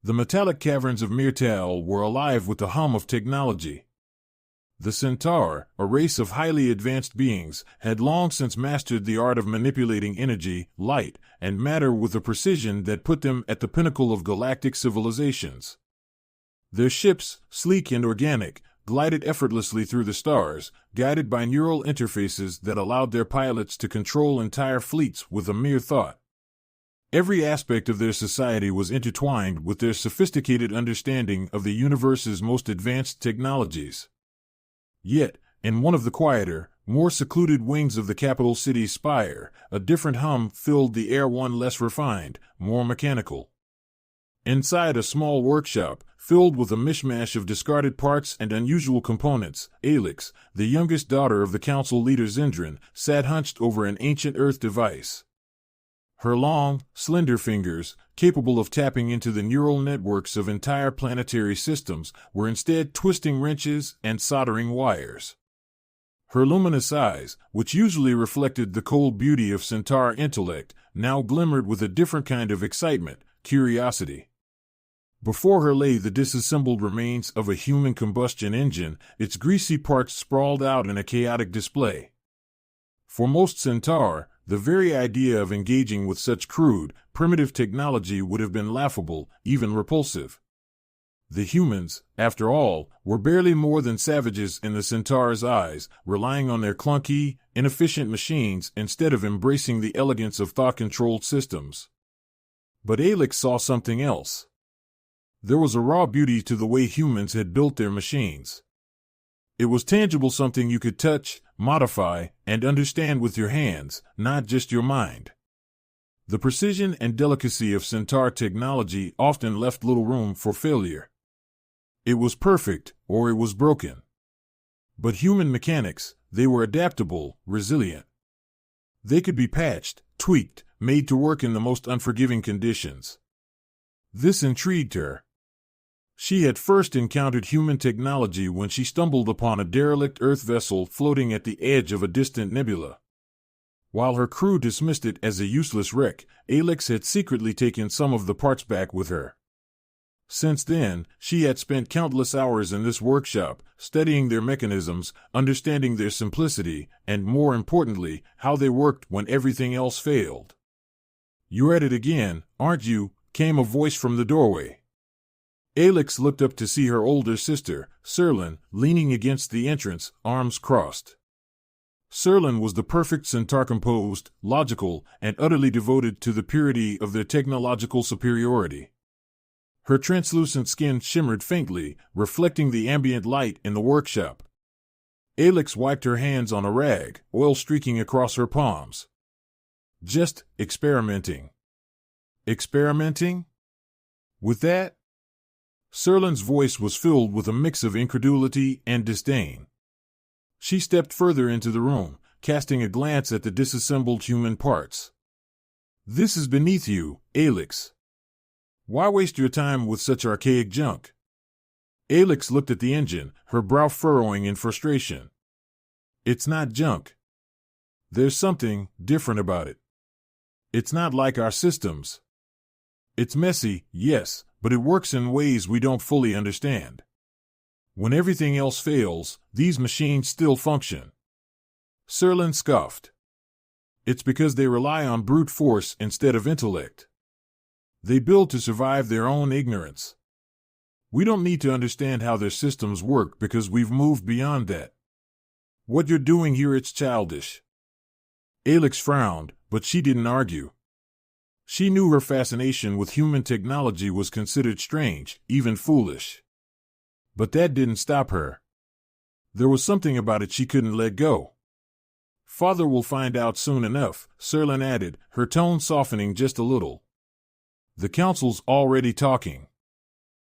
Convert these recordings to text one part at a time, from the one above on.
The metallic caverns of Myrtal were alive with the hum of technology. The Centaur, a race of highly advanced beings, had long since mastered the art of manipulating energy, light, and matter with a precision that put them at the pinnacle of galactic civilizations. Their ships, sleek and organic, glided effortlessly through the stars, guided by neural interfaces that allowed their pilots to control entire fleets with a mere thought. Every aspect of their society was intertwined with their sophisticated understanding of the universe's most advanced technologies. Yet, in one of the quieter, more secluded wings of the capital city's spire, a different hum filled the air, one less refined, more mechanical. Inside a small workshop, filled with a mishmash of discarded parts and unusual components, Alix, the youngest daughter of the council leader Zindran, sat hunched over an ancient Earth device. Her long, slender fingers, capable of tapping into the neural networks of entire planetary systems, were instead twisting wrenches and soldering wires. Her luminous eyes, which usually reflected the cold beauty of Centaur intellect, now glimmered with a different kind of excitement, curiosity. Before her lay the disassembled remains of a human combustion engine, its greasy parts sprawled out in a chaotic display. For most Centaur, the very idea of engaging with such crude, primitive technology would have been laughable, even repulsive. The humans, after all, were barely more than savages in the Centaur's eyes, relying on their clunky, inefficient machines instead of embracing the elegance of thought-controlled systems. But Alix saw something else. There was a raw beauty to the way humans had built their machines. It was tangible, something you could touch, modify, and understand with your hands, not just your mind. The precision and delicacy of Centaur technology often left little room for failure. It was perfect, or it was broken. But human mechanics, they were adaptable, resilient. They could be patched, tweaked, made to work in the most unforgiving conditions. This intrigued her. She had first encountered human technology when she stumbled upon a derelict Earth vessel floating at the edge of a distant nebula. While her crew dismissed it as a useless wreck, Alix had secretly taken some of the parts back with her. Since then, she had spent countless hours in this workshop, studying their mechanisms, understanding their simplicity, and more importantly, how they worked when everything else failed. "You're at it again, aren't you?" came a voice from the doorway. Alix looked up to see her older sister, Serlin, leaning against the entrance, arms crossed. Serlin was the perfect Centaur, composed, logical, and utterly devoted to the purity of their technological superiority. Her translucent skin shimmered faintly, reflecting the ambient light in the workshop. Alix wiped her hands on a rag, oil streaking across her palms. "Just experimenting." "Experimenting? With that?" Serlin's voice was filled with a mix of incredulity and disdain. She stepped further into the room, casting a glance at the disassembled human parts. "This is beneath you, Alix. Why waste your time with such archaic junk?" Alix looked at the engine, her brow furrowing in frustration. "It's not junk. There's something different about it. It's not like our systems. It's messy, yes, but it works in ways we don't fully understand. When everything else fails, these machines still function." Serlin scoffed. "It's because they rely on brute force instead of intellect. They build to survive their own ignorance. We don't need to understand how their systems work because we've moved beyond that. What you're doing here, it's childish." Alix frowned, but she didn't argue. She knew her fascination with human technology was considered strange, even foolish. But that didn't stop her. There was something about it she couldn't let go. "Father will find out soon enough," Serlin added, her tone softening just a little. "The council's already talking.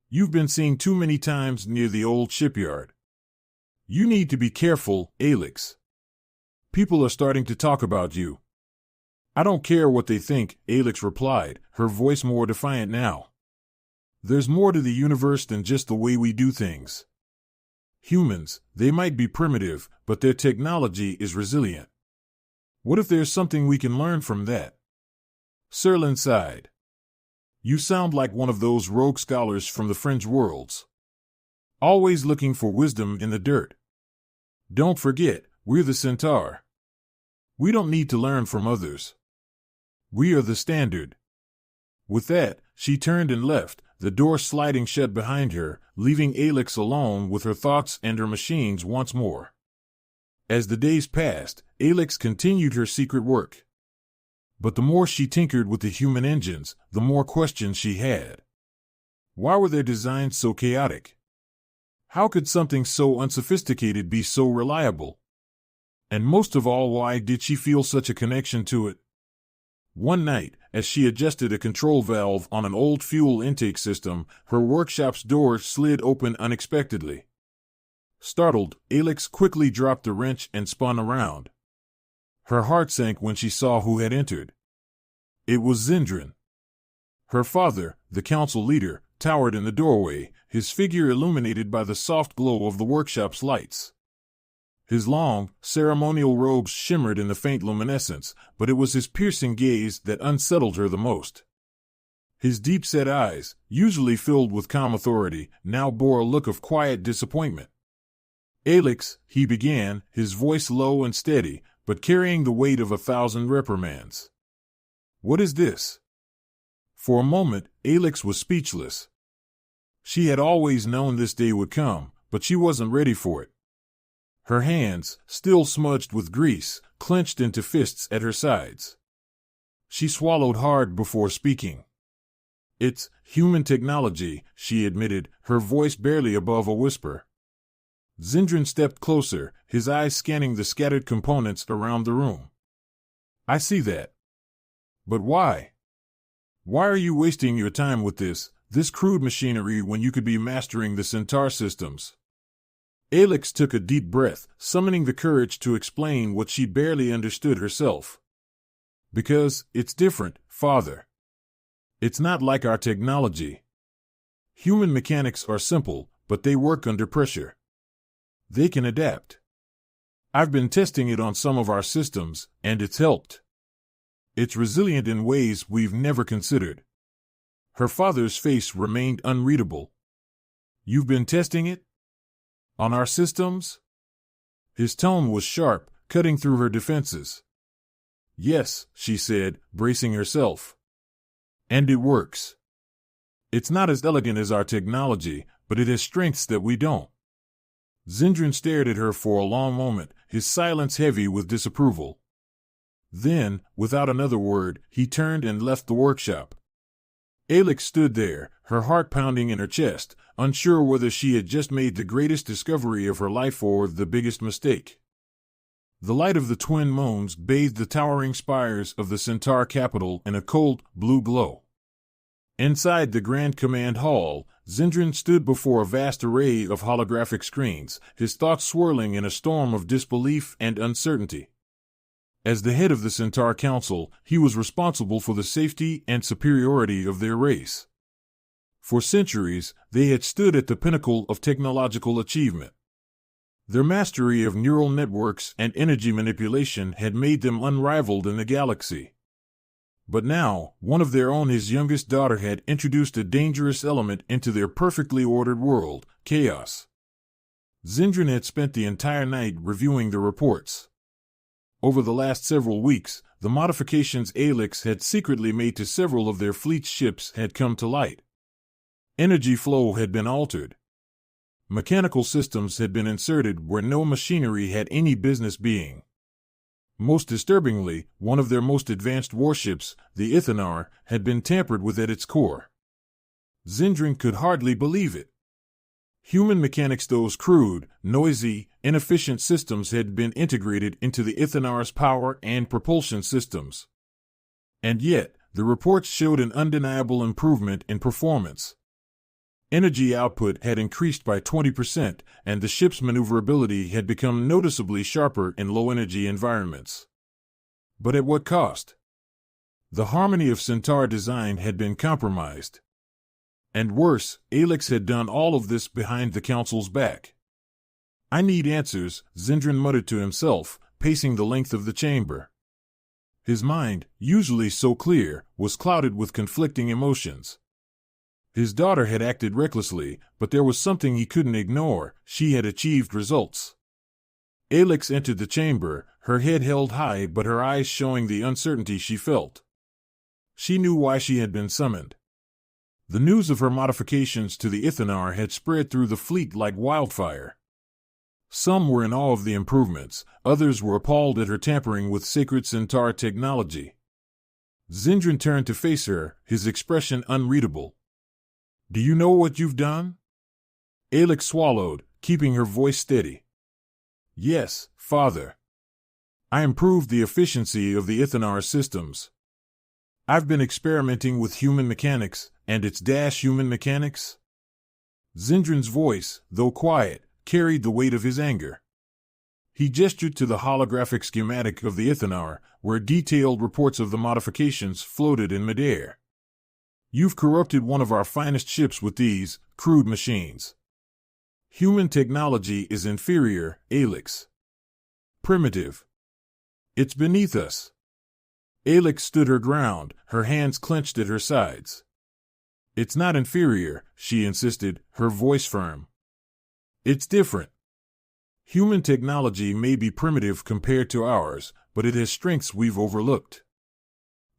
You've been seen too many times near the old shipyard. You need to be careful, Alix. People are starting to talk about you." "I don't care what they think," Alix replied, her voice more defiant now. "There's more to the universe than just the way we do things. Humans, they might be primitive, but their technology is resilient. What if there's something we can learn from that?" Serlin sighed. You sound like one of those rogue scholars from the fringe worlds. Always looking for wisdom in the dirt. Don't forget, we're the Centaur. We don't need to learn from others. We are the standard. With that, she turned and left, the door sliding shut behind her, leaving Alex alone with her thoughts and her machines once more. As the days passed, Alex continued her secret work. But the more she tinkered with the human engines, the more questions she had. Why were their designs so chaotic? How could something so unsophisticated be so reliable? And most of all, why did she feel such a connection to it? One night, as she adjusted a control valve on an old fuel intake system, her workshop's door slid open unexpectedly. Startled, Alex quickly dropped the wrench and spun around. Her heart sank when she saw who had entered. It was Zindran. Her father, the council leader, towered in the doorway, his figure illuminated by the soft glow of the workshop's lights. His long, ceremonial robes shimmered in the faint luminescence, but it was his piercing gaze that unsettled her the most. His deep-set eyes, usually filled with calm authority, now bore a look of quiet disappointment. "Alex," he began, his voice low and steady, but carrying the weight of 1,000 reprimands. "What is this?" For a moment, Alex was speechless. She had always known this day would come, but she wasn't ready for it. Her hands, still smudged with grease, clenched into fists at her sides. She swallowed hard before speaking. "It's human technology," she admitted, her voice barely above a whisper. Zindran stepped closer, his eyes scanning the scattered components around the room. "I see that. But why? Why are you wasting your time with this crude machinery when you could be mastering the Centaur systems?" Alex took a deep breath, summoning the courage to explain what she barely understood herself. "Because it's different, Father. It's not like our technology. Human mechanics are simple, but they work under pressure. They can adapt. I've been testing it on some of our systems, and it's helped. It's resilient in ways we've never considered." Her father's face remained unreadable. "You've been testing it? On our systems?" His tone was sharp, cutting through her defenses. "Yes," she said, bracing herself. "And it works. It's not as elegant as our technology, but it has strengths that we don't." Zindran stared at her for a long moment, his silence heavy with disapproval. Then, without another word, he turned and left the workshop. Alex stood there, her heart pounding in her chest, unsure whether she had just made the greatest discovery of her life or the biggest mistake. The light of the twin moons bathed the towering spires of the Centaur capital in a cold, blue glow. Inside the Grand Command Hall, Zindran stood before a vast array of holographic screens, his thoughts swirling in a storm of disbelief and uncertainty. As the head of the Centaur Council, he was responsible for the safety and superiority of their race. For centuries, they had stood at the pinnacle of technological achievement. Their mastery of neural networks and energy manipulation had made them unrivaled in the galaxy. But now, one of their own, his youngest daughter, had introduced a dangerous element into their perfectly ordered world: chaos. Zindran had spent the entire night reviewing the reports. Over the last several weeks, the modifications Alex had secretly made to several of their fleet's ships had come to light. Energy flow had been altered. Mechanical systems had been inserted where no machinery had any business being. Most disturbingly, one of their most advanced warships, the Ithanar, had been tampered with at its core. Zindran could hardly believe it. Human mechanics, those crude, noisy, inefficient systems, had been integrated into the Ithanar's power and propulsion systems. And yet, the reports showed an undeniable improvement in performance. Energy output had increased by 20%, and the ship's maneuverability had become noticeably sharper in low-energy environments. But at what cost? The harmony of Centaur design had been compromised. And worse, Alex had done all of this behind the Council's back. "I need answers," Zindran muttered to himself, pacing the length of the chamber. His mind, usually so clear, was clouded with conflicting emotions. His daughter had acted recklessly, but there was something he couldn't ignore. She had achieved results. Alex entered the chamber, her head held high but her eyes showing the uncertainty she felt. She knew why she had been summoned. The news of her modifications to the Ithanar had spread through the fleet like wildfire. Some were in awe of the improvements, others were appalled at her tampering with sacred Centaur technology. Zindran turned to face her, his expression unreadable. "Do you know what you've done?" Alex swallowed, keeping her voice steady. "Yes, Father. I improved the efficiency of the Ithanar systems. I've been experimenting with human mechanics, and it's human mechanics." Zindran's voice, though quiet, carried the weight of his anger. He gestured to the holographic schematic of the Ithanar, where detailed reports of the modifications floated in midair. "You've corrupted one of our finest ships with these crude machines. Human technology is inferior, Alex. Primitive. It's beneath us." Alex stood her ground, her hands clenched at her sides. "It's not inferior," she insisted, her voice firm. "It's different. Human technology may be primitive compared to ours, but it has strengths we've overlooked.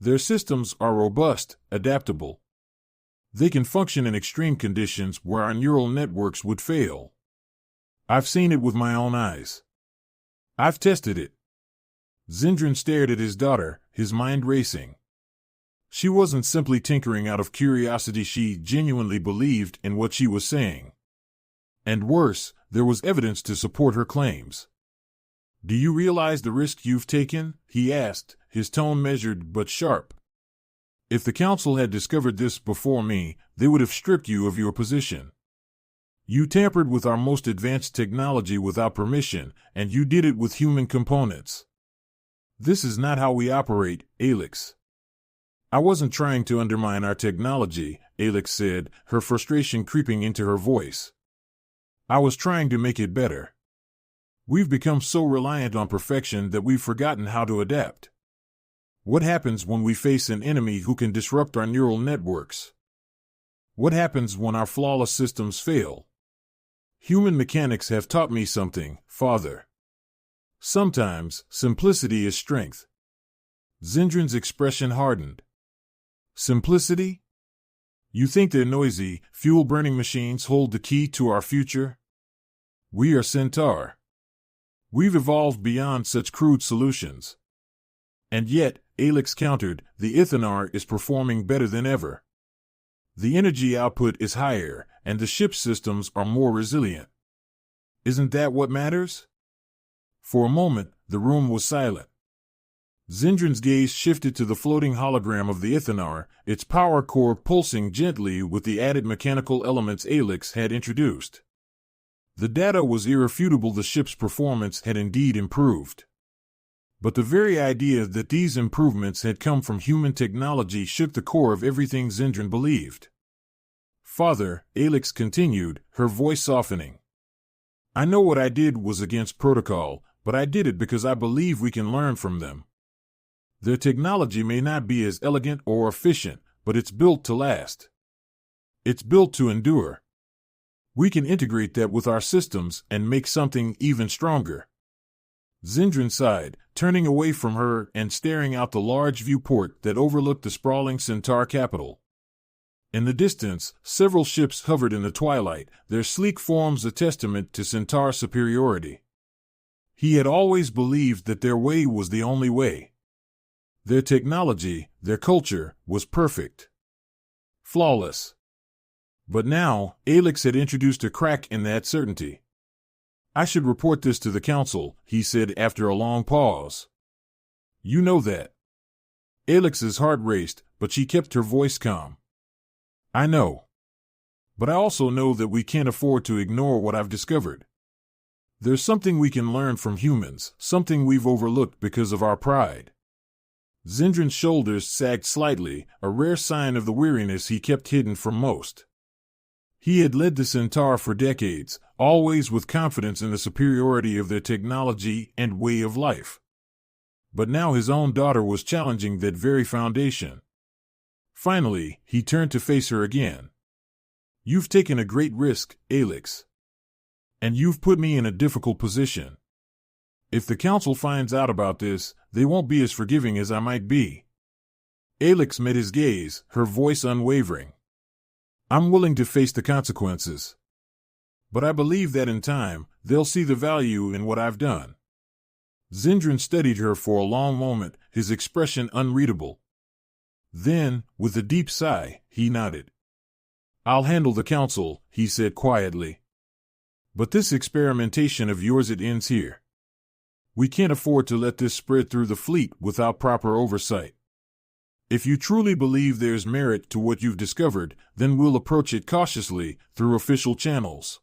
Their systems are robust, adaptable. They can function in extreme conditions where our neural networks would fail. I've seen it with my own eyes. I've tested it." Zindran stared at his daughter, his mind racing. She wasn't simply tinkering out of curiosity, she genuinely believed in what she was saying. And worse, there was evidence to support her claims. "Do you realize the risk you've taken?" he asked, his tone measured but sharp. "If the Council had discovered this before me, they would have stripped you of your position. You tampered with our most advanced technology without permission, and you did it with human components. This is not how we operate, Alex." "I wasn't trying to undermine our technology," Alex said, her frustration creeping into her voice. "I was trying to make it better. We've become so reliant on perfection that we've forgotten how to adapt. What happens when we face an enemy who can disrupt our neural networks? What happens when our flawless systems fail? Human mechanics have taught me something, Father. Sometimes, simplicity is strength." Zindran's expression hardened. "Simplicity? You think their noisy, fuel-burning machines hold the key to our future? We are Centaur. We've evolved beyond such crude solutions." And yet, Alex countered, the Ithanar is performing better than ever. The energy output is higher, and the ship's systems are more resilient. Isn't that what matters? For a moment, the room was silent. Zindran's gaze shifted to the floating hologram of the Ithanar, its power core pulsing gently with the added mechanical elements Alex had introduced. The data was irrefutable, the ship's performance had indeed improved. But the very idea that these improvements had come from human technology shook the core of everything Zindran believed. "Father," Alex continued, her voice softening. "I know what I did was against protocol, but I did it because I believe we can learn from them. Their technology may not be as elegant or efficient, but it's built to last. It's built to endure. We can integrate that with our systems and make something even stronger." Zindran sighed, turning away from her and staring out the large viewport that overlooked the sprawling Centaur capital. In the distance, several ships hovered in the twilight, their sleek forms a testament to Centaur superiority. He had always believed that their way was the only way. Their technology, their culture, was perfect. Flawless. But now, Alex had introduced a crack in that certainty. "I should report this to the Council," he said after a long pause. "You know that." Alex's heart raced, but she kept her voice calm. "I know. But I also know that we can't afford to ignore what I've discovered. There's something we can learn from humans, something we've overlooked because of our pride." Zindran's shoulders sagged slightly, a rare sign of the weariness he kept hidden from most. He had led the Centaur for decades, always with confidence in the superiority of their technology and way of life. But now his own daughter was challenging that very foundation. Finally, he turned to face her again. You've taken a great risk, Alex. And you've put me in a difficult position. If the council finds out about this, they won't be as forgiving as I might be. Alex met his gaze, her voice unwavering. I'm willing to face the consequences. But I believe that in time, they'll see the value in what I've done. Zindran studied her for a long moment, his expression unreadable. Then, with a deep sigh, he nodded. I'll handle the council, he said quietly. But this experimentation of yours, it ends here. We can't afford to let this spread through the fleet without proper oversight. If you truly believe there's merit to what you've discovered, then we'll approach it cautiously, through official channels.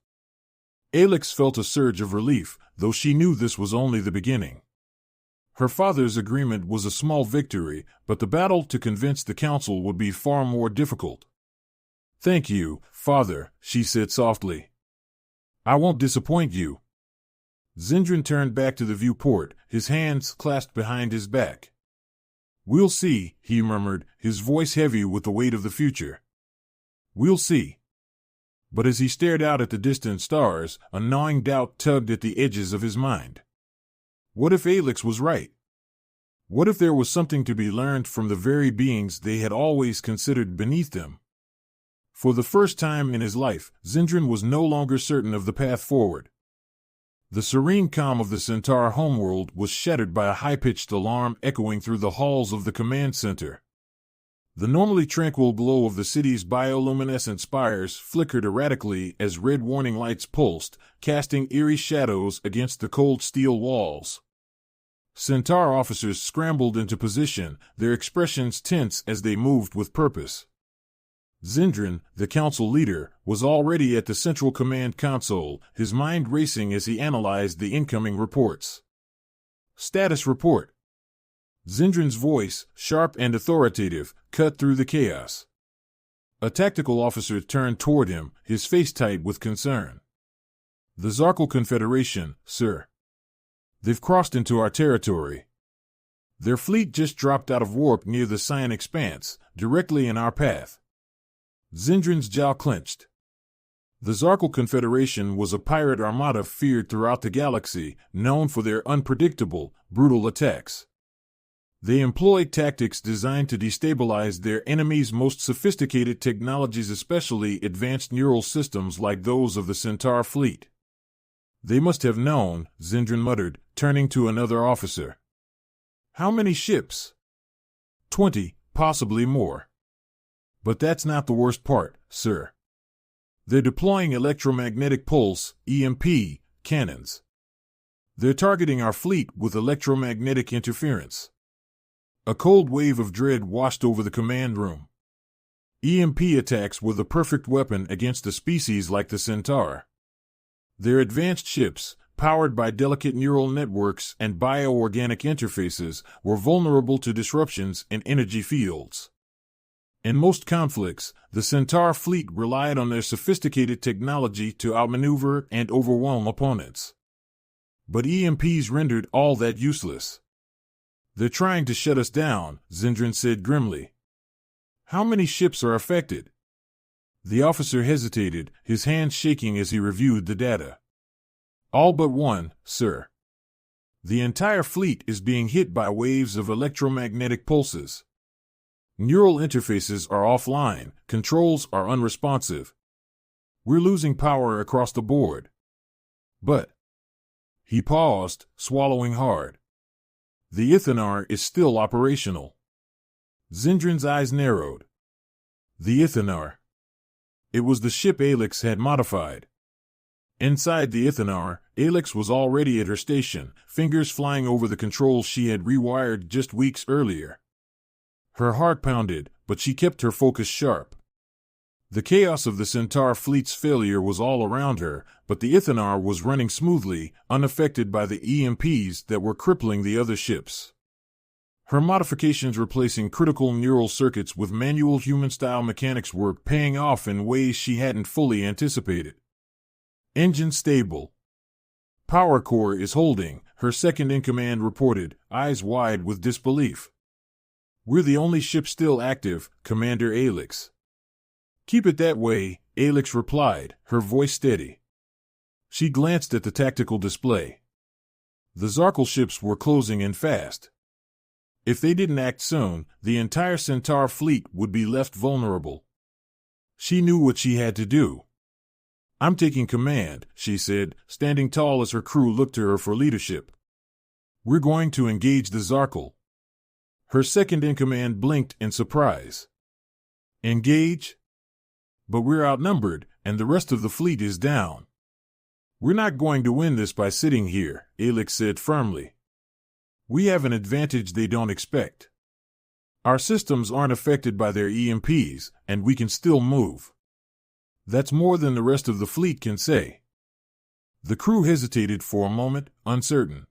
Alex felt a surge of relief, though she knew this was only the beginning. Her father's agreement was a small victory, but the battle to convince the council would be far more difficult. Thank you, Father, she said softly. I won't disappoint you. Zindran turned back to the viewport, his hands clasped behind his back. We'll see, he murmured, his voice heavy with the weight of the future. We'll see. But as he stared out at the distant stars, a gnawing doubt tugged at the edges of his mind. What if Alex was right? What if there was something to be learned from the very beings they had always considered beneath them? For the first time in his life, Zindran was no longer certain of the path forward. The serene calm of the Centaur homeworld was shattered by a high-pitched alarm echoing through the halls of the command center. The normally tranquil glow of the city's bioluminescent spires flickered erratically as red warning lights pulsed, casting eerie shadows against the cold steel walls. Centaur officers scrambled into position, their expressions tense as they moved with purpose. Zindran, the council leader, was already at the central command console, his mind racing as he analyzed the incoming reports. Status report. Zindran's voice, sharp and authoritative, cut through the chaos. A tactical officer turned toward him, his face tight with concern. The Zarkal Confederation, sir. They've crossed into our territory. Their fleet just dropped out of warp near the Cyan Expanse, directly in our path. Zindran's jaw clenched. The Zarkal Confederation was a pirate armada feared throughout the galaxy, known for their unpredictable, brutal attacks. They employed tactics designed to destabilize their enemies' most sophisticated technologies, especially advanced neural systems like those of the Centaur fleet. They must have known, Zindran muttered, turning to another officer. How many ships? 20, possibly more. But that's not the worst part, sir. They're deploying electromagnetic pulse, EMP, cannons. They're targeting our fleet with electromagnetic interference. A cold wave of dread washed over the command room. EMP attacks were the perfect weapon against a species like the Centaur. Their advanced ships, powered by delicate neural networks and bioorganic interfaces, were vulnerable to disruptions in energy fields. In most conflicts, the Centaur fleet relied on their sophisticated technology to outmaneuver and overwhelm opponents. But EMPs rendered all that useless. They're trying to shut us down, Zindran said grimly. How many ships are affected? The officer hesitated, his hands shaking as he reviewed the data. All but one, sir. The entire fleet is being hit by waves of electromagnetic pulses. Neural interfaces are offline, controls are unresponsive. We're losing power across the board. But... He paused, swallowing hard. The Ithanar is still operational. Zindran's eyes narrowed. The Ithanar. It was the ship Alex had modified. Inside the Ithanar, Alex was already at her station, fingers flying over the controls she had rewired just weeks earlier. Her heart pounded, but she kept her focus sharp. The chaos of the Centaur fleet's failure was all around her, but the Ithanar was running smoothly, unaffected by the EMPs that were crippling the other ships. Her modifications replacing critical neural circuits with manual human-style mechanics were paying off in ways she hadn't fully anticipated. Engine stable. Power core is holding, her second-in-command reported, eyes wide with disbelief. We're the only ship still active, Commander Alex. Keep it that way, Alex replied, her voice steady. She glanced at the tactical display. The Zarkal ships were closing in fast. If they didn't act soon, the entire Centaur fleet would be left vulnerable. She knew what she had to do. I'm taking command, she said, standing tall as her crew looked to her for leadership. We're going to engage the Zarkal. Her second-in-command blinked in surprise. Engage? But we're outnumbered, and the rest of the fleet is down. We're not going to win this by sitting here, Alex said firmly. We have an advantage they don't expect. Our systems aren't affected by their EMPs, and we can still move. That's more than the rest of the fleet can say. The crew hesitated for a moment, uncertain.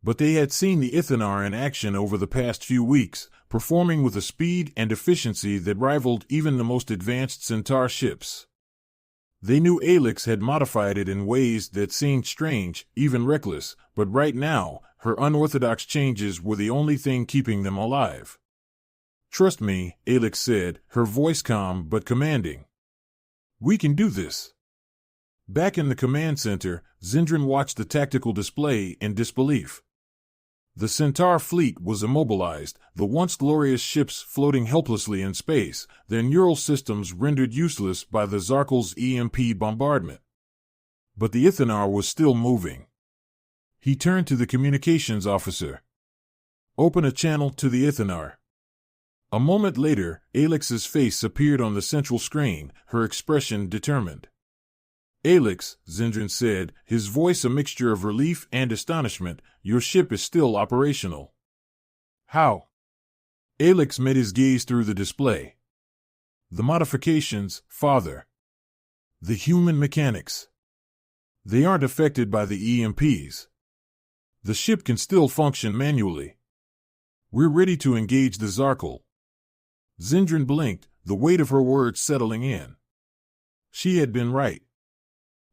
But they had seen the Ithanar in action over the past few weeks, performing with a speed and efficiency that rivaled even the most advanced Centaur ships. They knew Alex had modified it in ways that seemed strange, even reckless, but right now, her unorthodox changes were the only thing keeping them alive. Trust me, Alex said, her voice calm but commanding. We can do this. Back in the command center, Zindran watched the tactical display in disbelief. The Centaur fleet was immobilized, the once glorious ships floating helplessly in space, their neural systems rendered useless by the Zarkal's EMP bombardment. But the Ithanar was still moving. He turned to the communications officer. Open a channel to the Ithanar. A moment later, Alex's face appeared on the central screen, her expression determined. Alex, Zindran said, his voice a mixture of relief and astonishment, your ship is still operational. How? Alex met his gaze through the display. The modifications, Father. The human mechanics. They aren't affected by the EMPs. The ship can still function manually. We're ready to engage the Zarkal. Zindran blinked, the weight of her words settling in. She had been right.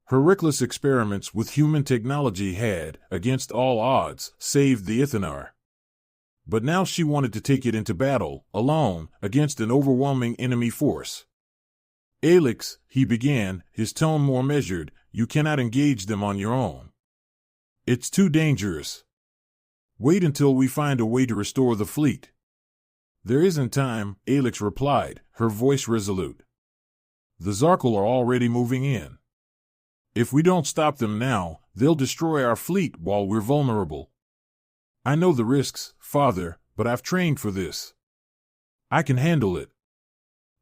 Her reckless experiments with human technology had, against all odds, saved the Ithanar. But now she wanted to take it into battle, alone, against an overwhelming enemy force. Alex, he began, his tone more measured, you cannot engage them on your own. It's too dangerous. Wait until we find a way to restore the fleet. There isn't time, Alex replied, her voice resolute. The Zarkal are already moving in. If we don't stop them now, they'll destroy our fleet while we're vulnerable. I know the risks, Father, but I've trained for this. I can handle it.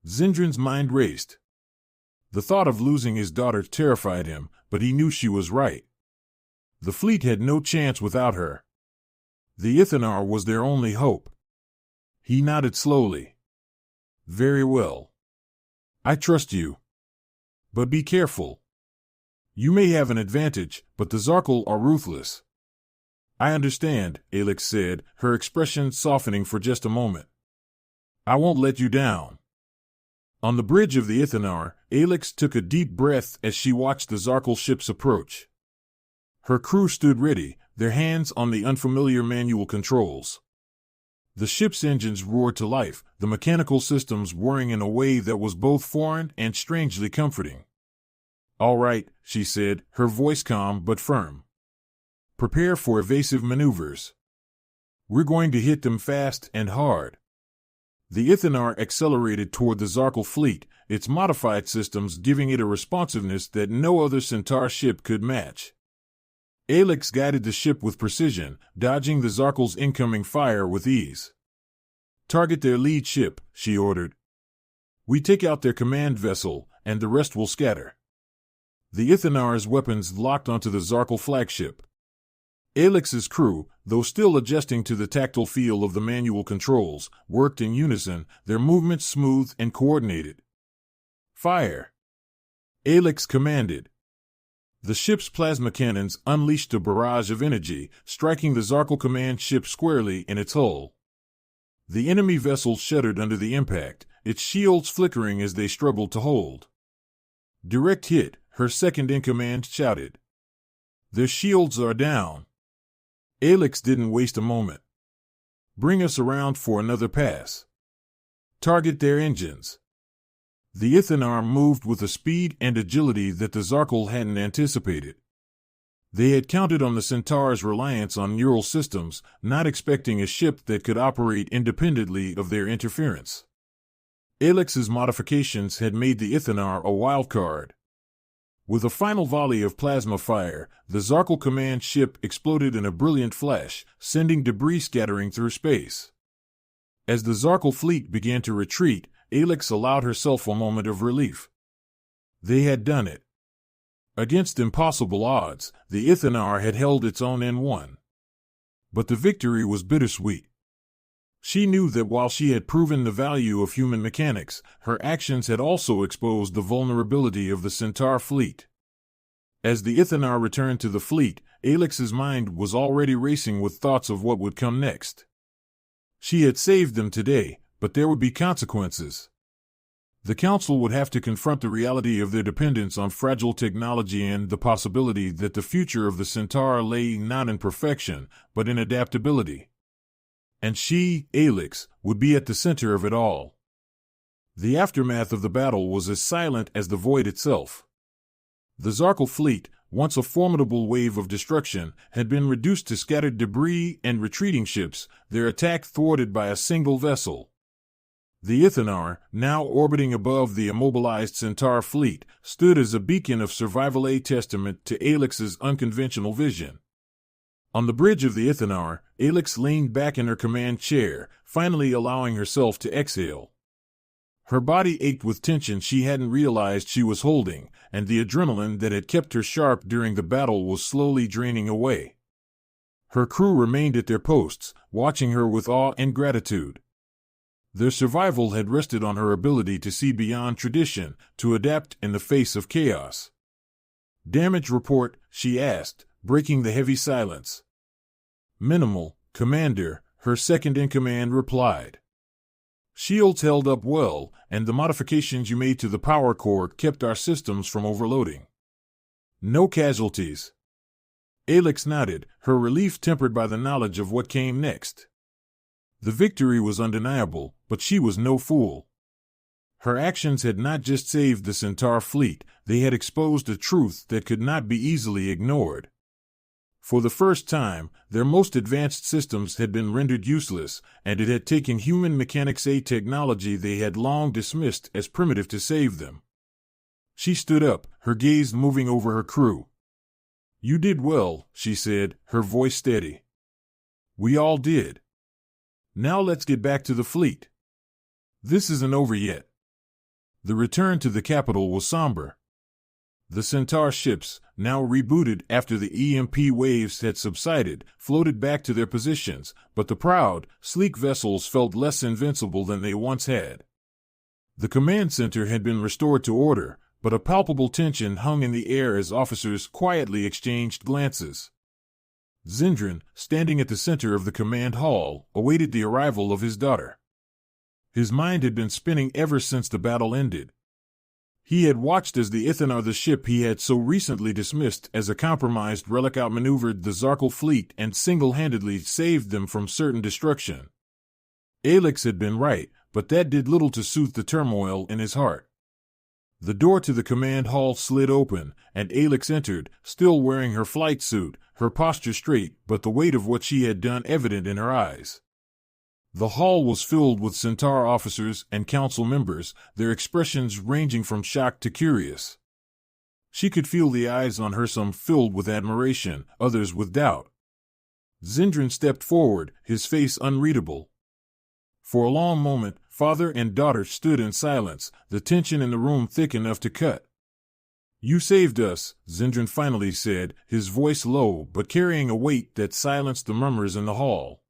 Zindran's mind raced. The thought of losing his daughter terrified him, but he knew she was right. The fleet had no chance without her. The Ithanar was their only hope. He nodded slowly. Very well. I trust you. But be careful. You may have an advantage, but the Zarkal are ruthless. I understand, Alex said, her expression softening for just a moment. I won't let you down. On the bridge of the Ithanar, Alex took a deep breath as she watched the Zarkal ships approach. Her crew stood ready, their hands on the unfamiliar manual controls. The ship's engines roared to life, the mechanical systems whirring in a way that was both foreign and strangely comforting. All right, she said, her voice calm but firm. Prepare for evasive maneuvers. We're going to hit them fast and hard. The Ithanar accelerated toward the Zarkal fleet, its modified systems giving it a responsiveness that no other Centaur ship could match. Alex guided the ship with precision, dodging the Zarkal's incoming fire with ease. Target their lead ship, she ordered. We take out their command vessel, and the rest will scatter. The Ithanar's weapons locked onto the Zarkal flagship. Alex's crew, though still adjusting to the tactile feel of the manual controls, worked in unison, their movements smooth and coordinated. Fire! Alex commanded. The ship's plasma cannons unleashed a barrage of energy, striking the Zarkal command ship squarely in its hull. The enemy vessel shuddered under the impact, its shields flickering as they struggled to hold. Direct hit, her second-in-command shouted. Their shields are down. Alex didn't waste a moment. Bring us around for another pass. Target their engines. The Ithanar moved with a speed and agility that the Zarkul hadn't anticipated. They had counted on the Centaur's reliance on neural systems, not expecting a ship that could operate independently of their interference. Alex's modifications had made the Ithanar a wild card. With a final volley of plasma fire, the Zarkul command ship exploded in a brilliant flash, sending debris scattering through space. As the Zarkul fleet began to retreat, Alex allowed herself a moment of relief. They had done it. Against impossible odds, the Ithanar had held its own and won. But the victory was bittersweet. She knew that while she had proven the value of human mechanics, her actions had also exposed the vulnerability of the Centaur fleet. As the Ithanar returned to the fleet, Alex's mind was already racing with thoughts of what would come next. She had saved them today, but there would be consequences. The Council would have to confront the reality of their dependence on fragile technology and the possibility that the future of the Centaur lay not in perfection, but in adaptability. And she, Alex, would be at the center of it all. The aftermath of the battle was as silent as the void itself. The Zarkul fleet, once a formidable wave of destruction, had been reduced to scattered debris and retreating ships, their attack thwarted by a single vessel. The Ithanar, now orbiting above the immobilized Centaur fleet, stood as a beacon of survival, a testament to Alex's unconventional vision. On the bridge of the Ithanar, Alex leaned back in her command chair, finally allowing herself to exhale. Her body ached with tension she hadn't realized she was holding, and the adrenaline that had kept her sharp during the battle was slowly draining away. Her crew remained at their posts, watching her with awe and gratitude. Their survival had rested on her ability to see beyond tradition, to adapt in the face of chaos. "Damage report?" she asked, breaking the heavy silence. "Minimal, Commander," her second-in-command replied. "Shields held up well, and the modifications you made to the power core kept our systems from overloading. No casualties." Alex nodded, her relief tempered by the knowledge of what came next. The victory was undeniable, but she was no fool. Her actions had not just saved the Centaur fleet, they had exposed a truth that could not be easily ignored. For the first time, their most advanced systems had been rendered useless, and it had taken human mechanics, a technology they had long dismissed as primitive, to save them. She stood up, her gaze moving over her crew. "You did well," she said, her voice steady. "We all did. Now let's get back to the fleet. This isn't over yet." The return to the capital was somber. The Centaur ships, now rebooted after the EMP waves had subsided, floated back to their positions, but the proud, sleek vessels felt less invincible than they once had. The command center had been restored to order, but a palpable tension hung in the air as officers quietly exchanged glances. Zindran, standing at the center of the command hall, awaited the arrival of his daughter. His mind had been spinning ever since the battle ended. He had watched as the Ithanar, the ship he had so recently dismissed as a compromised relic, outmaneuvered the Zarkul fleet and single-handedly saved them from certain destruction. Alex had been right, but that did little to soothe the turmoil in his heart. The door to the command hall slid open, and Alex entered, still wearing her flight suit, her posture straight, but the weight of what she had done evident in her eyes. The hall was filled with Centaur officers and council members, their expressions ranging from shocked to curious. She could feel the eyes on her, some filled with admiration, others with doubt. Zindran stepped forward, his face unreadable. For a long moment, father and daughter stood in silence, the tension in the room thick enough to cut. "You saved us," Zindran finally said, his voice low but carrying a weight that silenced the murmurs in the hall.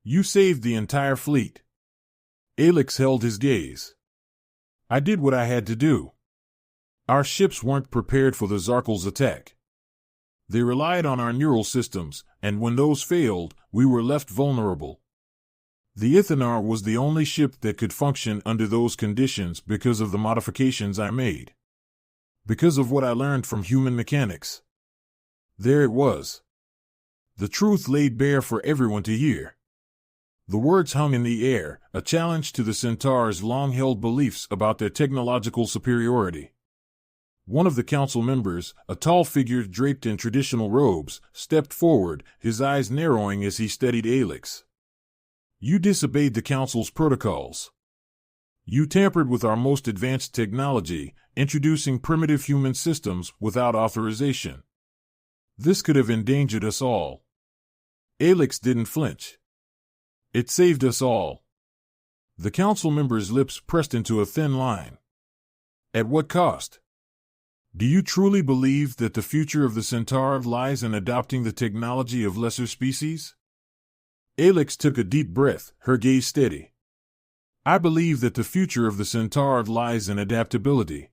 "You saved the entire fleet." Alex held his gaze. "I did what I had to do. Our ships weren't prepared for the Zarkul's attack. They relied on our neural systems, and when those failed, we were left vulnerable. The Ithanar was the only ship that could function under those conditions because of the modifications I made. Because of what I learned from human mechanics." There it was. The truth laid bare for everyone to hear. The words hung in the air, a challenge to the Centaurs' long-held beliefs about their technological superiority. One of the council members, a tall figure draped in traditional robes, stepped forward, his eyes narrowing as he studied Alex. "You disobeyed the council's protocols. You tampered with our most advanced technology, introducing primitive human systems without authorization. This could have endangered us all." Alex didn't flinch. "It saved us all." The council member's lips pressed into a thin line. "At what cost? Do you truly believe that the future of the Centaur lies in adopting the technology of lesser species?" Alex took a deep breath, her gaze steady. "I believe that the future of the Centaur lies in adaptability.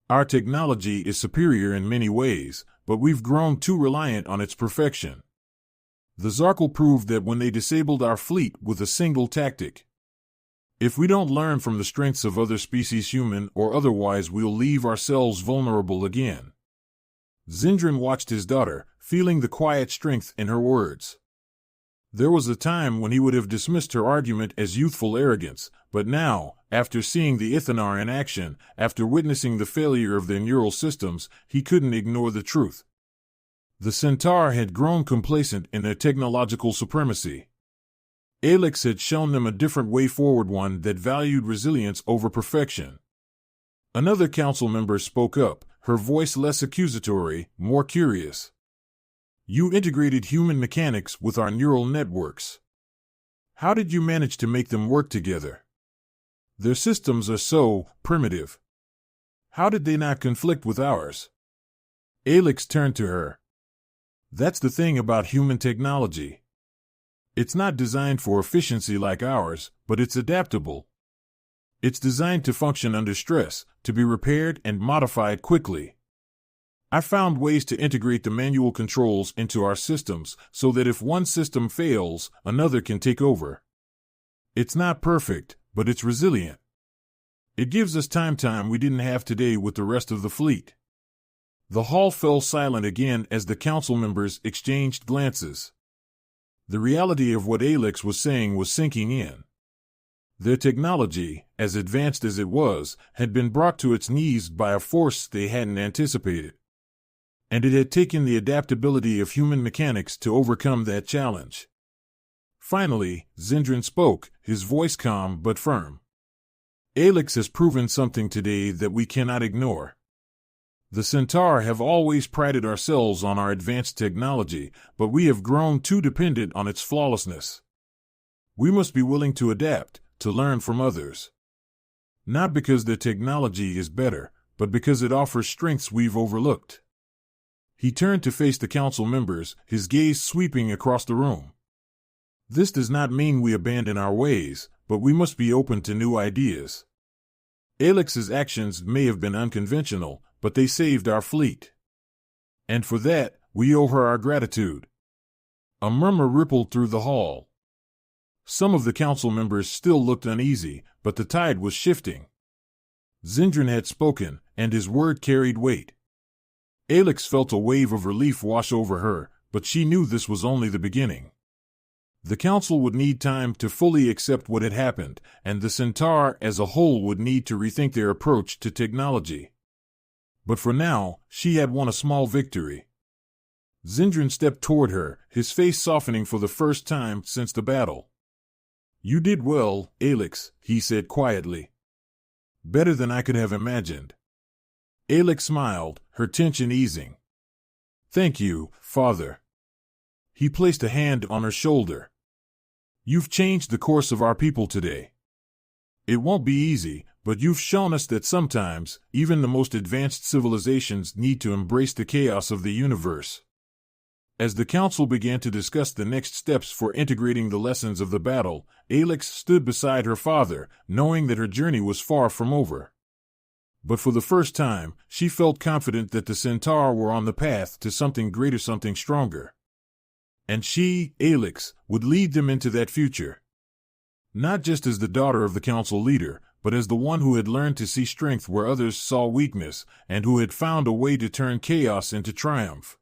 Our technology is superior in many ways, but we've grown too reliant on its perfection. The Zarkul proved that when they disabled our fleet with a single tactic. If we don't learn from the strengths of other species, human or otherwise, we'll leave ourselves vulnerable again." Zindran watched his daughter, feeling the quiet strength in her words. There was a time when he would have dismissed her argument as youthful arrogance, but now, after seeing the Ithanar in action, after witnessing the failure of their neural systems, he couldn't ignore the truth. The Centaur had grown complacent in their technological supremacy. Alex had shown them a different way forward, one that valued resilience over perfection. Another council member spoke up, her voice less accusatory, more curious. "You integrated human mechanics with our neural networks. How did you manage to make them work together? Their systems are so primitive. How did they not conflict with ours?" Alex turned to her. "That's the thing about human technology. It's not designed for efficiency like ours, but it's adaptable. It's designed to function under stress, to be repaired and modified quickly. I found ways to integrate the manual controls into our systems so that if one system fails, another can take over. It's not perfect, but it's resilient. It gives us time we didn't have today with the rest of the fleet." The hall fell silent again as the council members exchanged glances. The reality of what Alex was saying was sinking in. Their technology, as advanced as it was, had been brought to its knees by a force they hadn't anticipated. And it had taken the adaptability of human mechanics to overcome that challenge. Finally, Zindran spoke, his voice calm but firm. "Alex has proven something today that we cannot ignore. The Centaur have always prided ourselves on our advanced technology, but we have grown too dependent on its flawlessness. We must be willing to adapt, to learn from others. Not because their technology is better, but because it offers strengths we've overlooked." He turned to face the council members, his gaze sweeping across the room. "This does not mean we abandon our ways, but we must be open to new ideas. Alex's actions may have been unconventional, but they saved our fleet. And for that, we owe her our gratitude." A murmur rippled through the hall. Some of the council members still looked uneasy, but the tide was shifting. Zindran had spoken, and his word carried weight. Alex felt a wave of relief wash over her, but she knew this was only the beginning. The council would need time to fully accept what had happened, and the Centaur as a whole would need to rethink their approach to technology. But for now, she had won a small victory. Zindran stepped toward her, his face softening for the first time since the battle. "You did well, Alex," he said quietly. "Better than I could have imagined." Alex smiled, her tension easing. "Thank you, Father." He placed a hand on her shoulder. "You've changed the course of our people today. It won't be easy, but you've shown us that sometimes, even the most advanced civilizations need to embrace the chaos of the universe." As the council began to discuss the next steps for integrating the lessons of the battle, Alex stood beside her father, knowing that her journey was far from over. But for the first time, she felt confident that the Centaur were on the path to something greater, something stronger. And she, Alex, would lead them into that future. Not just as the daughter of the council leader, but as the one who had learned to see strength where others saw weakness, and who had found a way to turn chaos into triumph.